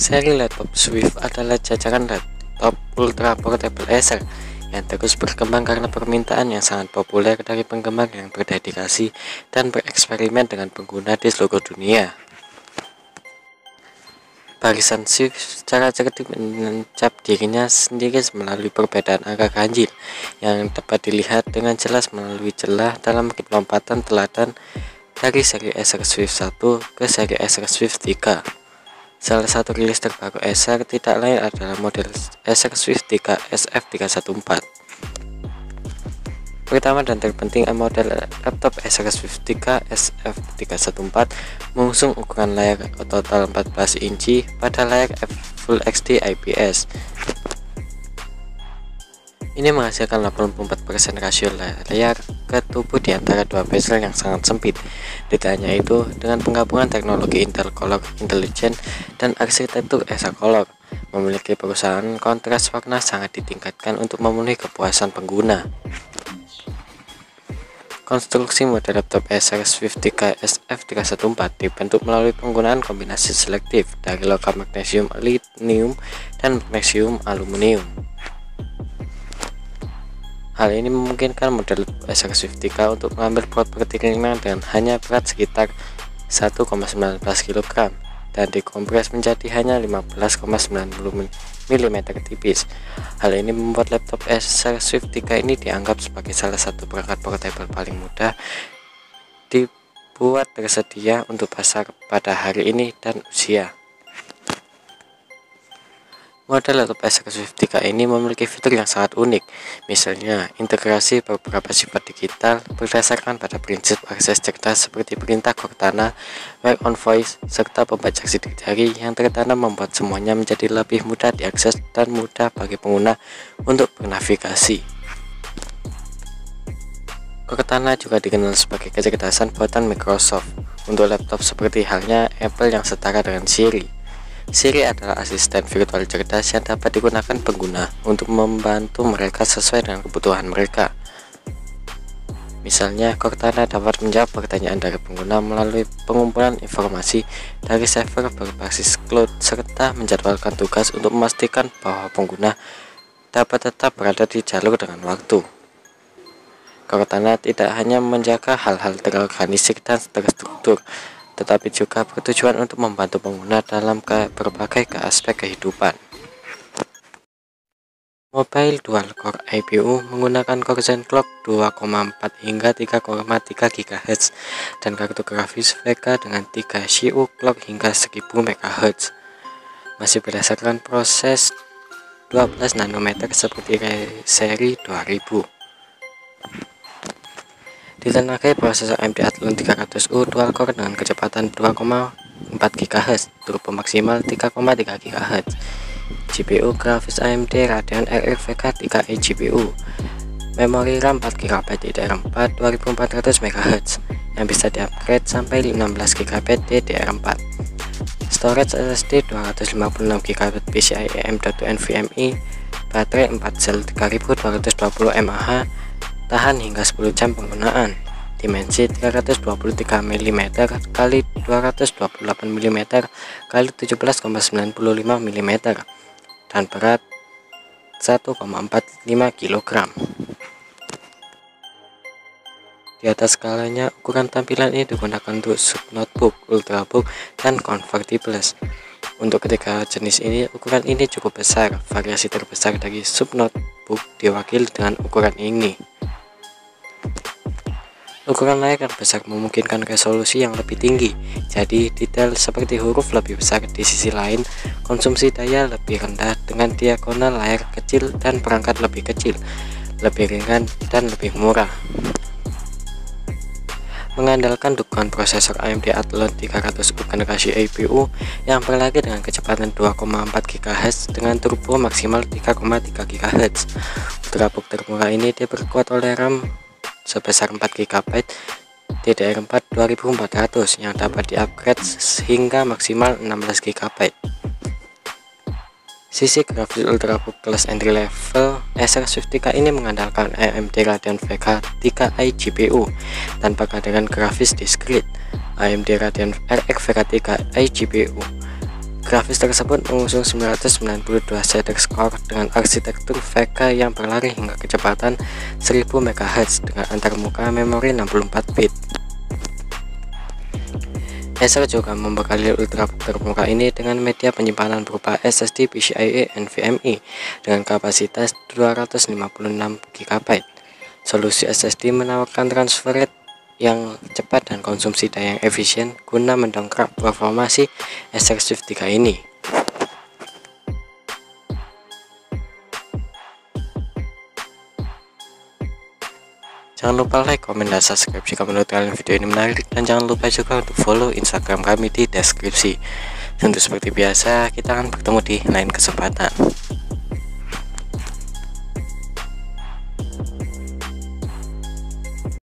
Seri laptop Swift adalah jajaran laptop ultra portable Acer yang terus berkembang karena permintaan yang sangat populer dari penggemar yang berdedikasi dan bereksperimen dengan pengguna di seluruh dunia. Barisan Swift secara cerdik mencap dirinya sendiri melalui perbedaan angka ganjil yang dapat dilihat dengan jelas melalui celah dalam lompatan teladan dari seri Acer Swift 1 ke seri Acer Swift 3. Salah satu rilis terbaru Acer tidak lain adalah model Acer Swift 3 SF314. Pertama dan terpenting, model laptop Acer Swift 3 SF314 mengusung ukuran layar total 14 inci pada layar Full HD IPS. Ini menghasilkan 84% rasio layar ke tubuh di antara dua bezel yang sangat sempit. Tidak hanya itu, dengan penggabungan teknologi Intel Color Intelligence dan arsitektur Acer Color, memiliki perusahaan kontras warna sangat ditingkatkan untuk memenuhi kepuasan pengguna. Konstruksi model laptop Acer Swift 3 SF314 dibentuk melalui penggunaan kombinasi selektif dari logam magnesium lithium dan magnesium aluminium. Hal ini memungkinkan model Acer Swift 3 untuk mengambil properti ringan dengan hanya berat sekitar 1,19 kg dan dikompres menjadi hanya 15,90 mm tipis. Hal ini membuat laptop Acer Swift 3 ini dianggap sebagai salah satu perangkat portable paling mudah dibuat tersedia untuk pasar pada hari ini dan usia. Model laptop Acer Swift 3 ini memiliki fitur yang sangat unik, misalnya integrasi beberapa sifat digital berdasarkan pada prinsip akses cerdas seperti perintah Cortana, Wear on Voice, serta pembaca sidik jari yang tertanam membuat semuanya menjadi lebih mudah diakses dan mudah bagi pengguna untuk bernavigasi. Cortana juga dikenal sebagai kecerdasan buatan Microsoft untuk laptop seperti halnya Apple yang setara dengan Siri. Siri adalah asisten virtual cerdas yang dapat digunakan pengguna untuk membantu mereka sesuai dengan kebutuhan mereka. Misalnya, Cortana dapat menjawab pertanyaan dari pengguna melalui pengumpulan informasi dari server berbasis cloud serta menjadwalkan tugas untuk memastikan bahwa pengguna dapat tetap berada di jalur dengan waktu. Cortana tidak hanya menjaga hal-hal terorganisir dan terstruktur, tetapi juga bertujuan untuk membantu pengguna dalam berbagai aspek kehidupan. Mobile Dual Core IPU menggunakan Core Zen Clock 2,4 hingga 3,3 GHz dan kartu grafis VGA dengan 3 CPU clock hingga 1000 MHz. Masih berdasarkan proses 12 nanometer seperti seri 2000. Ditenagai prosesor AMD Athlon 300U dual core dengan kecepatan 2,4 GHz, turbo maksimal 3,3 GHz. GPU grafis AMD Radeon RX Vega 3e GPU. Memori RAM 4 GB DDR4 2400 MHz yang bisa diupgrade sampai 16 GB DDR4. Storage SSD 256 GB PCIe M.2 NVMe. Baterai 4 sel 3220 mAh. Tahan hingga 10 jam penggunaan. Dimensi 323 mm x 228 mm x 17,95 mm dan berat 1,45 kg. Di atas skalanya, ukuran tampilan ini digunakan untuk subnotebook, ultrabook, dan convertibles. Untuk ketiga jenis ini, ukuran ini cukup besar. Variasi terbesar dari subnotebook diwakili dengan ukuran ini. Ukuran layar yang besar memungkinkan resolusi yang lebih tinggi, jadi detail seperti huruf lebih besar. Di sisi lain, konsumsi daya lebih rendah dengan diagonal layar kecil dan perangkat lebih kecil, lebih ringan dan lebih murah. mengandalkan dukungan prosesor AMD Athlon 300U generasi APU yang berlari dengan kecepatan 2,4 GHz dengan turbo maksimal 3,3 GHz. Ultrabook termurah ini diperkuat oleh RAM sebesar 4 GB DDR4 2400 yang dapat di-upgrade hingga maksimal 16 GB. Sisi grafis Ultrabook kelas entry level Acer Swift 3 ini mengandalkan AMD Radeon Vega 3i GPU tanpa kehadiran grafis diskrit AMD Radeon RX Vega 3i GPU. Grafis tersebut mengusung 992 shaders core dengan arsitektur Vega yang berlari hingga kecepatan 1000 MHz dengan antarmuka memori 64 bit. Acer juga membekali Ultrabook termurah ini dengan media penyimpanan berupa SSD PCIe NVMe dengan kapasitas 256 GB. Solusi SSD menawarkan transfer rate yang cepat dan konsumsi daya yang efisien guna mendongkrak performasi Acer Swift 3 ini. Jangan lupa like, komen, dan subscribe jika menurut kalian video ini menarik, dan jangan lupa juga untuk follow Instagram kami di deskripsi. Tentu seperti biasa, kita akan bertemu di lain kesempatan.